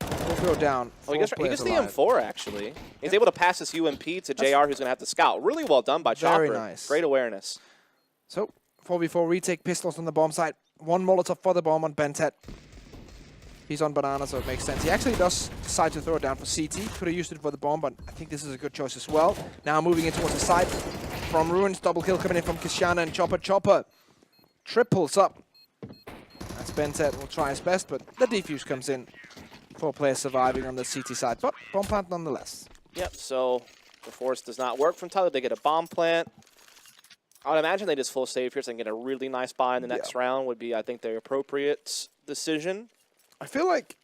We'll go down. Oh, he gets the M4, actually. He's able to pass this UMP to JR, who's going to have to scout. Really well done by Chopper. Very nice. Great awareness. So, 4v4 retake, pistols on the bomb site. 1 Molotov for the bomb on Bentet. He's on Banana, so it makes sense. He actually does decide to throw it down for CT. Could have used it for the bomb, but I think this is a good choice as well. Now moving in towards the side. From Ruins, double kill coming in from Kishana and Chopper. Chopper triples up. That's Bentet, will try his best, but the defuse comes in. 4 players surviving on the CT side, but bomb plant nonetheless. Yep, so the force does not work from Tyloo. They get a bomb plant. I would imagine they just full save here so they can get a really nice buy in the next round would be, I think, the appropriate decision. I feel like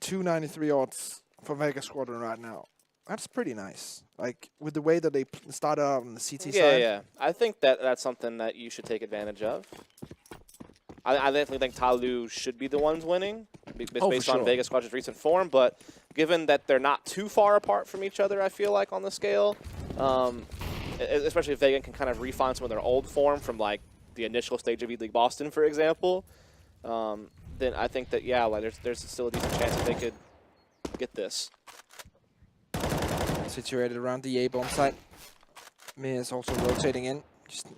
293 odds for Vega Squadron right now. That's pretty nice. Like, with the way that they started out on the CT side. Yeah. I think that's something that you should take advantage of. I definitely think Tyloo should be the ones winning based on Vega Squadron's recent form, but given that they're not too far apart from each other, I feel like, on the scale, especially if Vega can kind of refine some of their old form from, like, the initial stage of E-League Boston, for example, then I think that, yeah, like there's still a decent chance that they could get this. Situated around the A bomb site. Mir's also rotating in. Just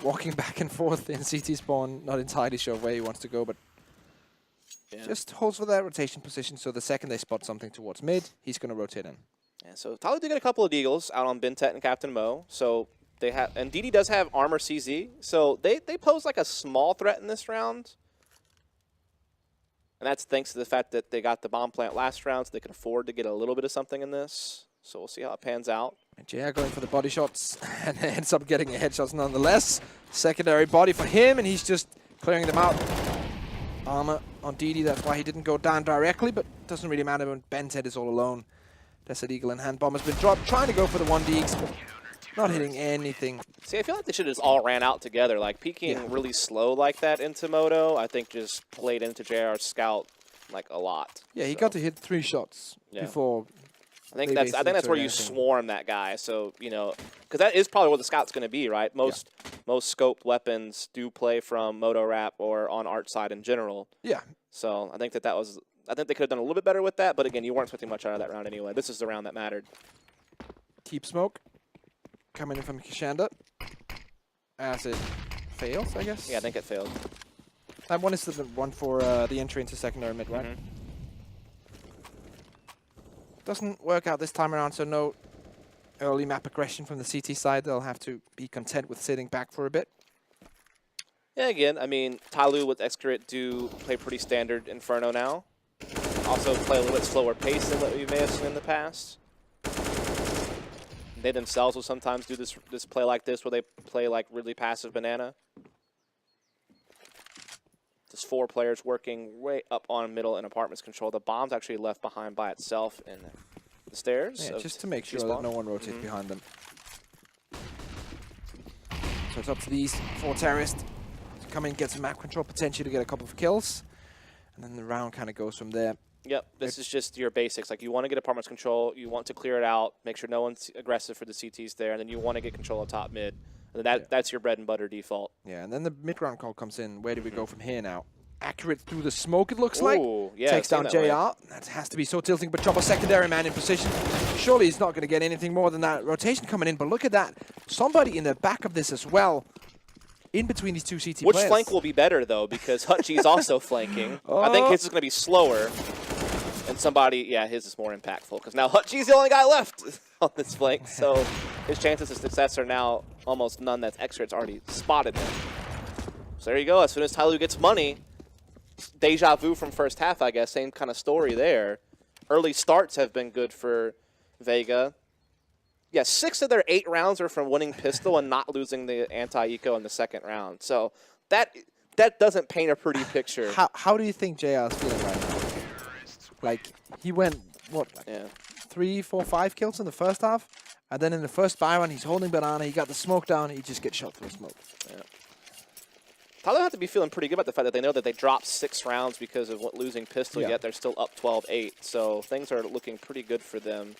walking back and forth in CT spawn. Not entirely sure where he wants to go, but just holds for that rotation position. So the second they spot something towards mid, he's going to rotate in. Yeah, so Tyloo did get a couple of deagles out on Bentet and Captain Mo. So they have, and DD does have armor CZ. So they pose like a small threat in this round. And that's thanks to the fact that they got the bomb plant last round, so they can afford to get a little bit of something in this. So we'll see how it pans out. And JR going for the body shots and ends up getting a headshot nonetheless. Secondary body for him, and he's just clearing them out. Armor on DD, that's why he didn't go down directly, but doesn't really matter when Bentet is all alone. Desert Eagle and hand bomb has been dropped, trying to go for the 1Ds, but not hitting anything. See, I feel like they should have just all ran out together. Like, peeking really slow like that into Moto, I think just played into JR's scout, like, a lot. Yeah, he got to hit 3 shots before I think They that's where you anything. swarm that guy. So, you know, because that is probably what the scout's going to be, right? Most scoped weapons do play from Moto Wrap or on art side in general. Yeah. So I think that was. I think they could have done a little bit better with that. But again, you weren't expecting much out of that round anyway. This is the round that mattered. Keep smoke coming in from Kishanda as it fails, I guess. Yeah, I think it failed. That one is the one for the entry into secondary mid, right? Doesn't work out this time around, so no early map aggression from the CT side. They'll have to be content with sitting back for a bit. Yeah, again, I mean, Tyloo with Excurate do play pretty standard Inferno now. Also play a little bit slower pace than what we may have seen in the past. They themselves will sometimes do this play like this, where they play like really passive banana. Just 4 players working way up on middle and apartments control. The bomb's actually left behind by itself in the stairs. Yeah, just to make sure that no one rotates behind them. So it's up to these 4 terrorists to come in, get some map control, potentially to get a couple of kills. And then the round kind of goes from there. Yep, this is just your basics. Like, you want to get apartments control, you want to clear it out, make sure no one's aggressive for the CTs there, and then you want to get control of top mid. And that's your bread and butter default. Yeah, and then the mid-round call comes in. Where do we go from here now? Accurate through the smoke, it looks like. Yeah, takes down JR. That has to be so tilting, but Chopper secondary man in position. Surely he's not going to get anything more than that rotation coming in, but look at that. Somebody in the back of this as well, in between these 2 CT Which players. flank will be better, though, because Hutchie's also flanking. I think his is going to be slower. And somebody, yeah, his is more impactful, because now Hutchie's the only guy left on this flank, so his chances of success are now almost none. That's Excurate's already spotted him. So there you go. As soon as Tyloo gets money, deja vu from first half, I guess. Same kind of story there. Early starts have been good for Vega. Yeah, 6 of their 8 rounds are from winning pistol and not losing the anti-eco in the second round. So that doesn't paint a pretty picture. How do you think JR is feeling right now? Like, he went, what, like 3, 4, 5 kills in the first half? And then in the first buy run, he's holding banana, he got the smoke down, he just gets shot through the smoke. Yeah. Tyloo have to be feeling pretty good about the fact that they know that they dropped 6 rounds because of losing pistol, yet they're still up 12-8. So things are looking pretty good for them.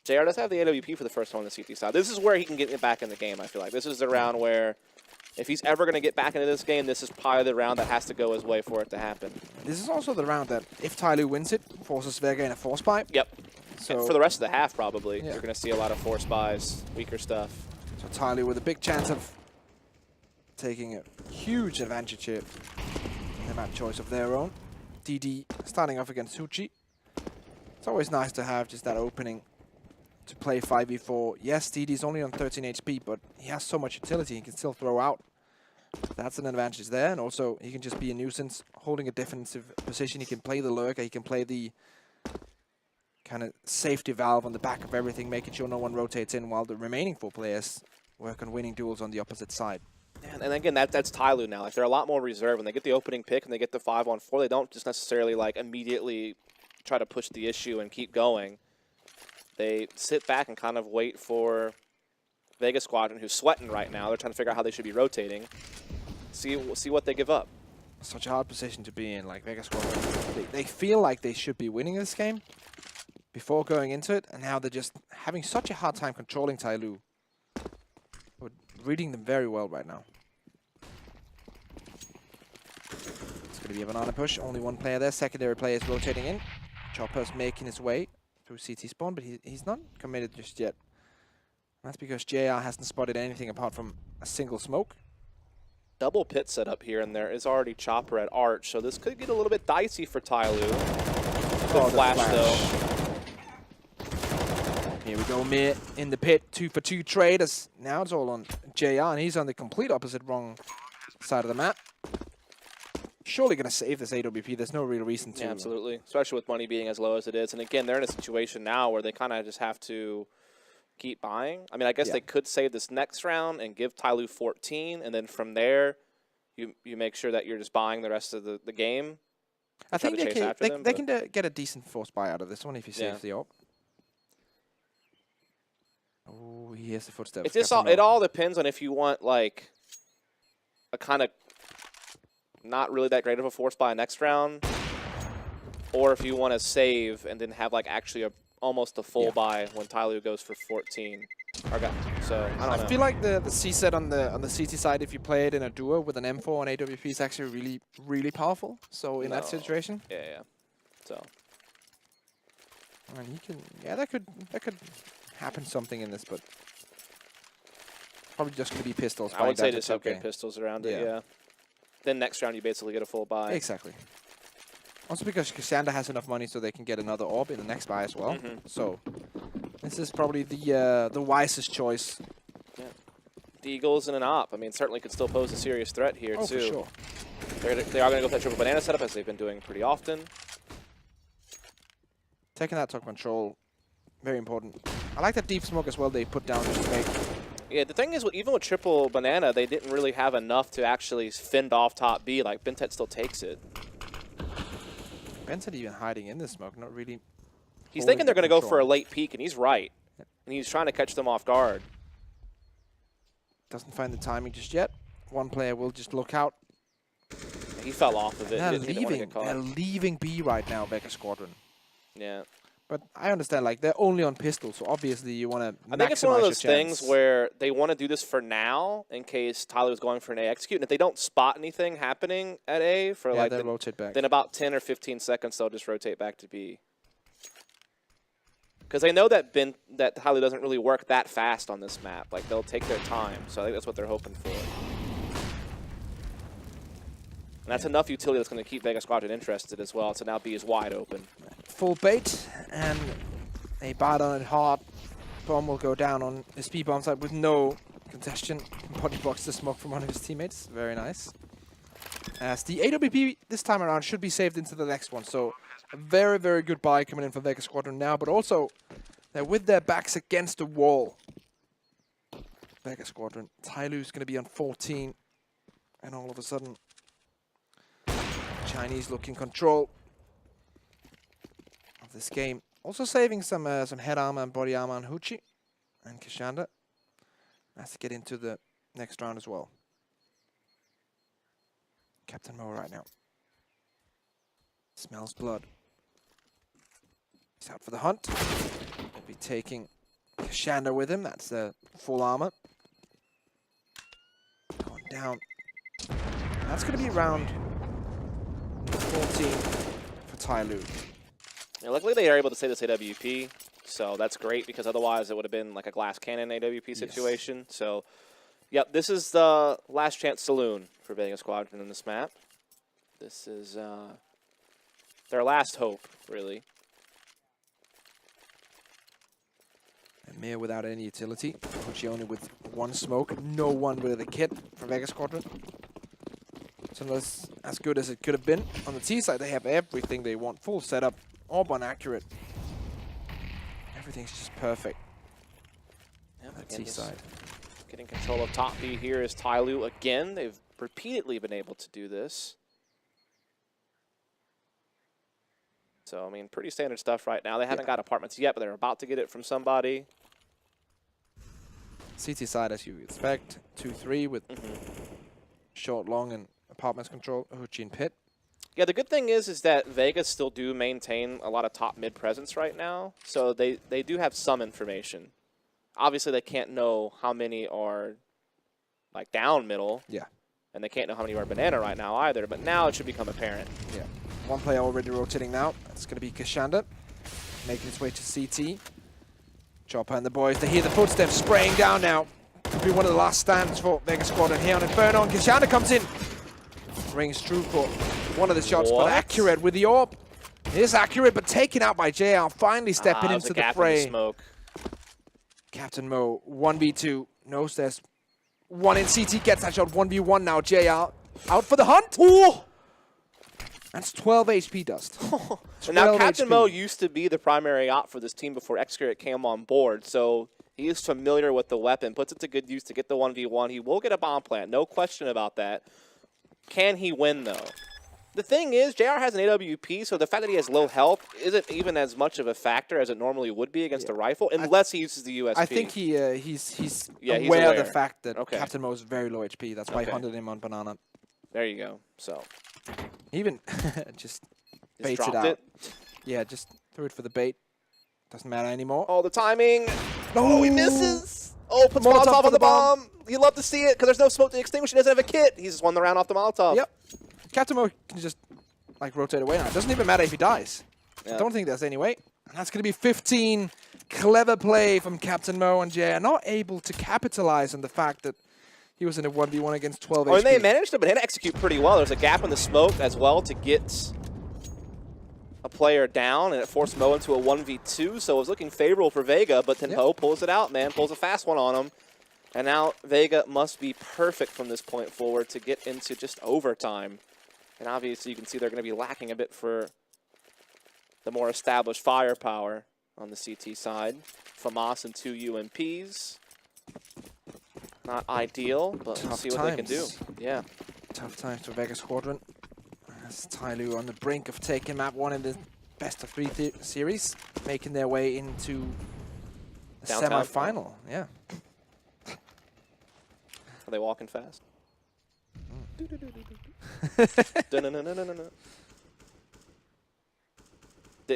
JR does have the AWP for the first time on the CT side. This is where he can get back in the game, I feel like. This is the round where, if he's ever going to get back into this game, this is probably the round that has to go his way for it to happen. This is also the round that, if Tyloo wins it, forces Vega in a force buy. Yep. So and for the rest of the half, probably. Yeah. You're going to see a lot of force buys, weaker stuff. So Tyloo with a big chance of taking a huge advantage here in the map choice of their own. DD starting off against Suchi. It's always nice to have just that opening to play 5v4. Yes, DD's only on 13 HP, but he has so much utility he can still throw out. That's an advantage there, and also he can just be a nuisance, holding a defensive position. He can play the lurker, he can play the kind of safety valve on the back of everything, making sure no one rotates in while the remaining 4 players work on winning duels on the opposite side. And again, that's Tyloo now. Like, they're a lot more reserved. When they get the opening pick and they get the 5-on-4, they don't just necessarily like immediately try to push the issue and keep going. They sit back and kind of wait for Vega Squadron, who's sweating right now. They're trying to figure out how they should be rotating. See what they give up. Such a hard position to be in, like Vega Squadron. They feel like they should be winning this game before going into it, and now they're just having such a hard time controlling Tyloo. We're reading them very well right now. It's going to be a banana push. Only 1 player there. Secondary player is rotating in. Chopper's making his way through CT spawn, but he's not committed just yet. That's because JR hasn't spotted anything apart from a single smoke. Double pit setup here, and there is already Chopper at Arch, so this could get a little bit dicey for Tyloo. Good flash, though. Here we go, Mir in the pit, 2 for 2 traders. Now it's all on JR, and he's on the complete opposite wrong side of the map. Surely going to save this AWP. There's no real reason to. Yeah, absolutely, especially with money being as low as it is. And again, they're in a situation now where they kind of just have to keep buying. I mean, I guess they could save this next round and give Tyloo 14, and then from there, you make sure that you're just buying the rest of the game. I think they can get a decent force buy out of this one if you save the op. Oh, he hears the footsteps. It's just it all depends on if you want like a kind of not really that great of a force buy next round, or if you want to save and then have like actually almost a full buy when Tyloo goes for 14. So I don't know. I feel like the C set on the CT side, if you play it in a duo with an M4 and AWP, is actually really powerful. So in that situation, Yeah. So I mean, he can. Yeah, that could happen something in this, but probably just gonna be pistols. I would say just upgrade pistols around it. Yeah. Then next round you basically get a full buy. Exactly. Also because Cassandra has enough money so they can get another orb in the next buy as well. So this is probably the wisest choice. Yeah. The Eagles and an op. I mean, certainly could still pose a serious threat here too. For sure. They are going to go for that triple banana setup as they've been doing pretty often. Taking that top control, very important. I like that deep smoke as well they put down just to make. Yeah, the thing is, even with triple banana, they didn't really have enough to actually fend off top B. Like, Bentet still takes it. Bentet even hiding in the smoke, not really. He's thinking they're going to go for a late peek, and he's right. And he's trying to catch them off guard. Doesn't find the timing just yet. One player will just look out. He fell off of it. They're leaving B right now, Vega Squadron. Yeah. But I understand, like, they're only on pistols, so obviously you want to maximize I think it's one of those your things where they want to do this for now in case Tyloo is going for an A execute. And if they don't spot anything happening at A for like they'll rotate back. Then about 10 or 15 seconds, they'll just rotate back to B. Because they know that Tyloo doesn't really work that fast on this map. Like, they'll take their time. So I think that's what they're hoping for. And that's enough utility that's going to keep Vega Squadron interested as well. So now B is wide open. Full bait, and a bite on it hard. Bomb will go down on the speed bomb side with no congestion. Body box the smoke from one of his teammates. Very nice. As the AWP this time around should be saved into the next one. So a very, very good buy coming in for Vega Squadron now. But also, they're with their backs against the wall. Vega Squadron. Tyloo's going to be on 14. And all of a sudden, Chinese look in control of this game. Also saving some head armor and body armor on Hoochie and Kishanda. Has to get into the next round as well. Captain Mo right now. Smells blood. He's out for the hunt. He'll be taking Kishanda with him. That's the full armor. Going down. That's going to be round 14 for Tyloo. Yeah, luckily they are able to say this AWP, so that's great because otherwise it would have been like a glass cannon AWP situation. Yes. So, yep, this is the last chance saloon for Vega Squadron in this map. This is their last hope, really. And Mir without any utility. Pucci only with one smoke. No one with a kit for Vega Squadron. So that's as good as it could have been. On the T side, they have everything they want. Full setup, all one accurate. Everything's just perfect. Yep, on the T side. Getting control of top B here is Tyloo again. They've repeatedly been able to do this. So, I mean, pretty standard stuff right now. They haven't got apartments yet, but they're about to get it from somebody. CT side, as you expect. 2-3 with short, long, and apartments control. Hoochie and Pit. Yeah, the good thing is that Vegas still do maintain a lot of top mid presence right now. So they do have some information. Obviously, they can't know how many are like down middle. Yeah. And they can't know how many are banana right now either. But now it should become apparent. Yeah. One player already rotating now. That's going to be Kashanda. Making his way to CT. Chopper and the boys, they hear the footsteps spraying down now. Could be one of the last stands for Vega Squadron here on Inferno. And Kashanda comes in. Rings true for one of the shots, but accurate with the orb. It is accurate, but taken out by JR. Finally stepping into the fray. In the smoke. Captain Mo, 1v2. Knows there's one in CT. Gets that shot. 1v1 now. JR out for the hunt. Ooh! That's 12 HP dust. And now Captain Mo used to be the primary op for this team before Xcarate came on board, so he is familiar with the weapon, puts it to good use to get the 1v1. He will get a bomb plant, no question about that. Can he win, though? The thing is, JR has an AWP, so the fact that he has low health isn't even as much of a factor as it normally would be against a rifle, unless he uses the USP. I think he's aware of the fact that Captain Mo is very low HP. That's why he hunted him on Banana. There you go. So even just baits it out. Yeah, just threw it for the bait. Doesn't matter anymore. Oh, the timing. Oh, he misses. Oh, puts Molotov on the bomb. You love to see it because there's no smoke to extinguish. He doesn't have a kit. He's just won the round off the Molotov. Yep. Captain Mo can just like rotate away now. It doesn't even matter if he dies. Yeah. I don't think there's any way. And that's going to be 15. Clever play from Captain Mo, and Jay are not able to capitalize on the fact that he was in a 1v1 against 12 HP. And they managed to execute pretty well. There's a gap in the smoke as well to get a player down, and it forced Mo into a 1v2, so it was looking favorable for Vega, but then Mo pulls it out, man, pulls a fast one on him. And now Vega must be perfect from this point forward to get into just overtime. And obviously you can see they're going to be lacking a bit for the more established firepower on the CT side. FAMAS and 2 UMPs. Not ideal, but we'll see what they can do. Yeah. Tough times for Vega Squadron. As Tyloo on the brink of taking map 1 in the best of 3 series, making their way into the semi-final. Yeah. Are they walking fast? Didn't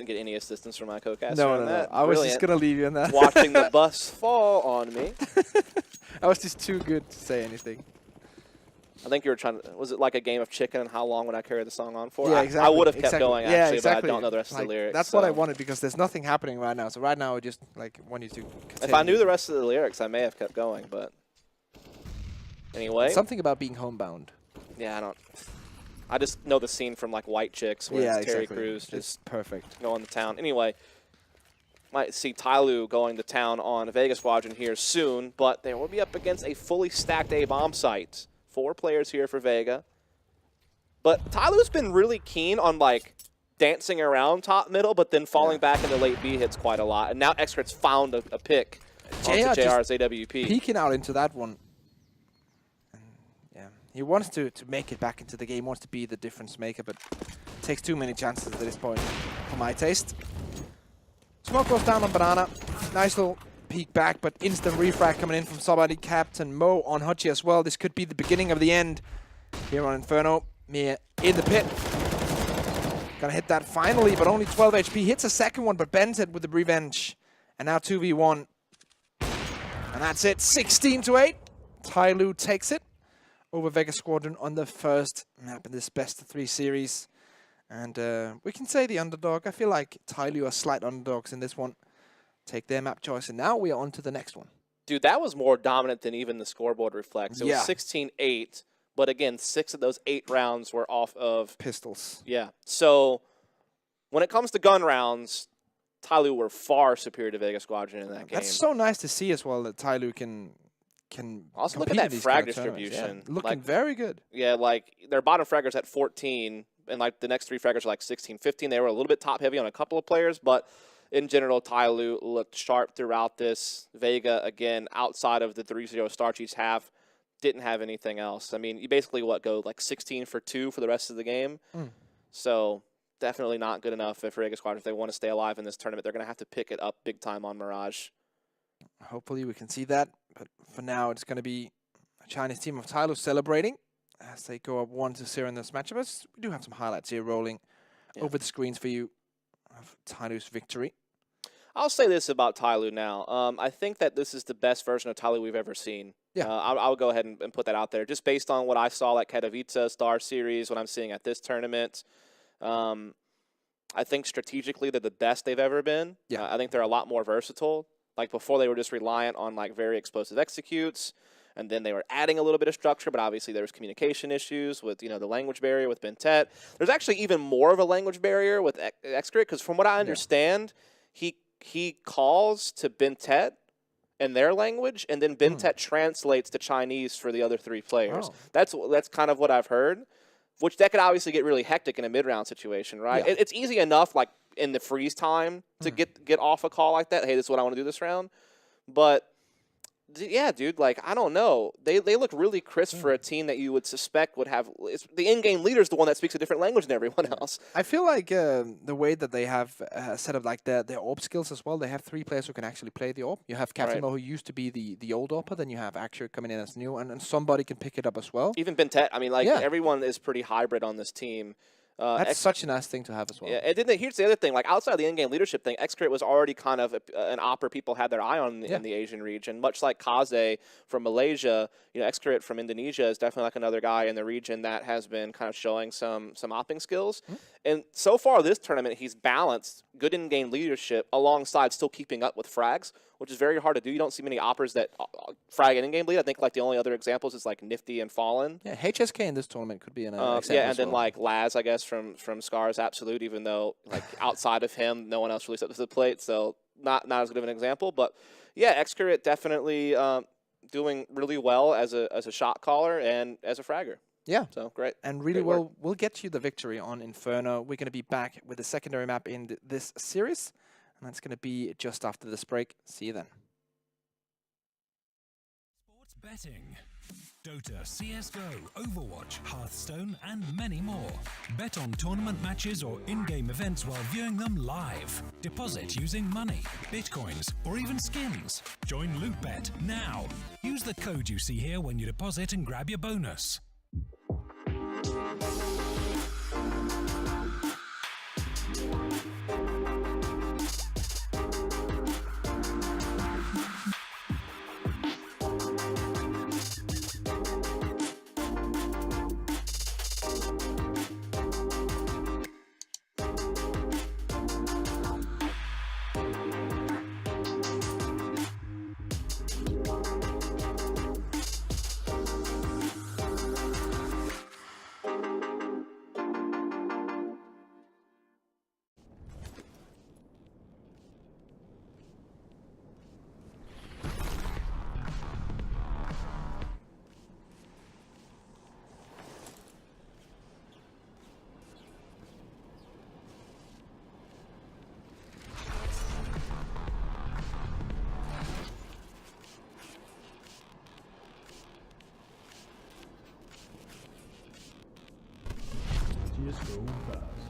get any assistance from my co-caster on that. I was just going to leave you on that. Watching the bus fall on me. I was just too good to say anything. I think you were trying to, was it like a game of chicken and how long would I carry the song on for? Yeah, exactly. I would have kept going, actually, yeah, exactly. but I don't know the rest of the lyrics. That's what I wanted, because there's nothing happening right now. So right now I just like want you to continue. If I knew the rest of the lyrics, I may have kept going, but anyway. Something about being homebound. Yeah, I just know the scene from like White Chicks where it's Terry Crews just perfect going to town. Anyway, might see Tyloo going to town on Vega Squadron here soon, but they will be up against a fully stacked A-bomb site. 4 players here for Vega. But Tyloo's been really keen on like dancing around top middle, but then falling back into late B hits quite a lot. And now Xcrit's found a pick onto JR's AWP. Peeking out into that one. And yeah, he wants to make it back into the game, wants to be the difference maker, but takes too many chances at this point, for my taste. Smoke goes down on Banana. Nice little peek back, but instant refrag coming in from somebody. Captain Mo on Hutchie as well. This could be the beginning of the end here on Inferno. Mia in the pit. Gonna hit that finally, but only 12 HP. Hits a second one, but bends it with the revenge. And now 2v1. And that's it. 16-8. Tyloo takes it over Vega Squadron on the first map in this best of 3 series. And we can say the underdog. I feel like Tyloo are slight underdogs in this one. Take their map choice, and now we are on to the next one. Dude, that was more dominant than even the scoreboard reflects. It was 16-8, but again, 6 of those 8 rounds were off of pistols. Yeah. So when it comes to gun rounds, Tyloo were far superior to Vega Squadron in that game. That's so nice to see as well, that Tyloo can also look at that frag distribution. Yeah, looking very good. Yeah, like their bottom fraggers at 14, and like the next 3 fraggers are like 16, 15. They were a little bit top heavy on a couple of players, but in general, Tyloo looked sharp throughout this. Vega, again, outside of the 3-0 start each half, didn't have anything else. I mean, you basically, go like 16 for 2 for the rest of the game. So definitely not good enough for Vega Squadron. If they want to stay alive in this tournament, they're going to have to pick it up big time on Mirage. Hopefully we can see that. But for now, it's going to be a Chinese team of Tyloo celebrating as they go up 1-0 in this matchup. We do have some highlights here rolling over the screens for you of Tyloo's victory. I'll say this about Tyloo now. I think that this is the best version of Tyloo we've ever seen. Yeah. I'll go ahead and put that out there. Just based on what I saw at Katowice Star Series, what I'm seeing at this tournament. I think strategically they're the best they've ever been. Yeah. I think they're a lot more versatile. Like before, they were just reliant on like very explosive executes, and then they were adding a little bit of structure, but obviously there was communication issues with, the language barrier with Bentet. There's actually even more of a language barrier with Xcrit, because from what I understand, he calls to Bentet in their language, and then Bentet translates to Chinese for the other 3 players. Oh. That's kind of what I've heard, which that could obviously get really hectic in a mid-round situation, right? Yeah. It's easy enough, like, in the freeze time to get off a call like that. Hey, this is what I want to do this round. But yeah, dude, like, I don't know. They look really crisp for a team that you would suspect would have the in-game leader is the one that speaks a different language than everyone else. I feel like the way that they have set up like their AWP skills as well, they have 3 players who can actually play the AWP. You have Captain Mo, who used to be the old AWPer, then you have Axer coming in as new, and somebody can pick it up as well. Even Bentet, I mean, like, everyone is pretty hybrid on this team. That's such a nice thing to have as well. Yeah, and then here's the other thing. Like outside the in-game leadership thing, Xcrit was already kind of an opera people had their eye on in the Asian region. Much like Kaze from Malaysia, you know, Xcrit from Indonesia is definitely like another guy in the region that has been kind of showing some opping skills. And so far this tournament, he's balanced good in-game leadership alongside still keeping up with frags, which is very hard to do. You don't see many operas that frag and in-game lead. I think like the only other examples is like Nifty and Fallen. Yeah, HSK in this tournament could be an example. Yeah, and then like Laz, I guess, from Scar's Absolute, even though like outside of him, no one else really stepped to the plate, so not as good of an example. But yeah, Xcrit definitely doing really well as a shot caller and as a fragger. Yeah. So great. And really well, we'll get you the victory on Inferno. We're going to be back with the secondary map in this series. And that's going to be just after this break. See you then. Sports betting. Dota, CSGO, Overwatch, Hearthstone, and many more. Bet on tournament matches or in-game events while viewing them live. Deposit using money, bitcoins, or even skins. Join LootBet now. Use the code you see here when you deposit and grab your bonus. CSGO fast.